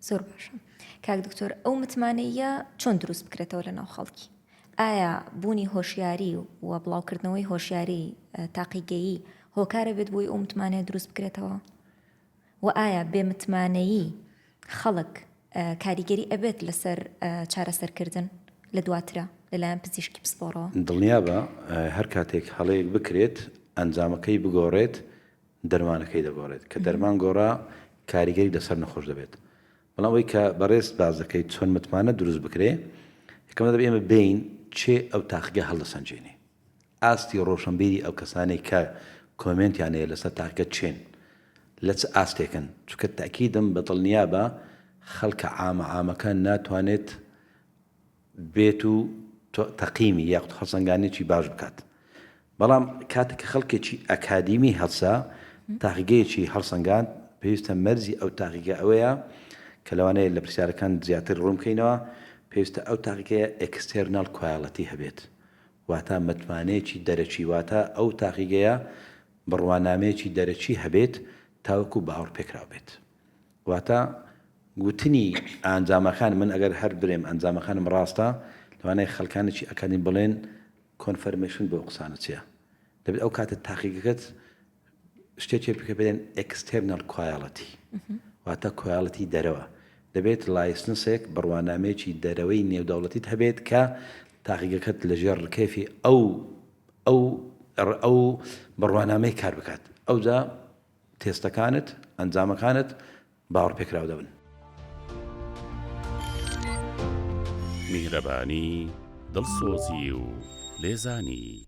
زۆر باشە کاک دکتۆر ئەو متمانەیە چۆن دروست بکرێتەوە لە ناو خەڵکی؟ ئایا بوونی هۆشیاری و بڵاوکردنەوەی هۆشیاری تاقیگەیی هۆکارە بێت بۆی ئەو متمانەیە دروست بکرێتەوە؟ و ئایا بێ متمانەیی خەڵک کاریگەری ئەبێت لەسەر چارەسەرکردن لە دواترە لەلایەن پزیشکی پسپۆڕەوە؟ دڵنیا بە هەر کاتێک هەڵەیەک بکرێت ئەنجامەکەی بگۆڕێت دەرمانەکەی دەگۆڕێت کە دەرمان گۆڕا کاریگەری لەسەر نەخۆش دەبێت. بەڵام ئەوەی کە بەڕێز باز دەکەی چۆن متمانە دروست بکرێ یەکەمە دەبێت ئێمە بین چێ ئەو تاقیگە هەڵدەسەنجێنێ ئاستی ڕۆشنبیری ئەو کەسانەی کە کۆمنتیانەیە لەسەر تاقیگە چێن لە چ ئاستێکن چونکە تاکیدم بە دڵنیا بە خەڵکە عامەکە ناتوانێت بێت و تەقیمی یاخود هەڵسەنگانێکی باش بکات. بەڵام کاتێک خەڵکێکی ئەکادیمی هەڵسا تاقیگەیەکی هەڵسەنگان پێویستە مەرزی ئەو تاقیگە ئەوەیە کە لەوانەیە لە پرسیارەکان زیاتر ڕوون بکەینەوە پێویستە ئەو تاقیگەیە ئەکستێرنال کوالەتی هەبێت واتە متمانەیەکی دەرەچی واتە ئەو تاقیگەیە بڕوانامەیەکی دەرەچی هەبێت تاوەکو باوەڕ پێکراو بێت. واتە گوتنی ئەنجامەکان من ئەگەر هەر برێم ئەنجامەکانم ڕاستە لەوانەیە خەڵکانێکی ئەکادیم بڵێن کۆنفەرمێشن بۆ قسانە چییە دەبێت ئەو کاتە تاقیگەکەت شتێکی پێ بێن ئەکستێرنال کوالەتی واتە کوالەتی دەرەوە دەبێت لایسنسێک بڕوانامەیەکی دەرەوەی نێودەوڵەتیت هەبێت کە تاقیگەکەت لەژێر ڕکێفی ئەو بڕوانامەی کار بکات ئەوجا تێستەکانت ئەنجامەکانت باوەڕ پێکراو دەبن. میهرەبانی دڵسۆزی و لێزانی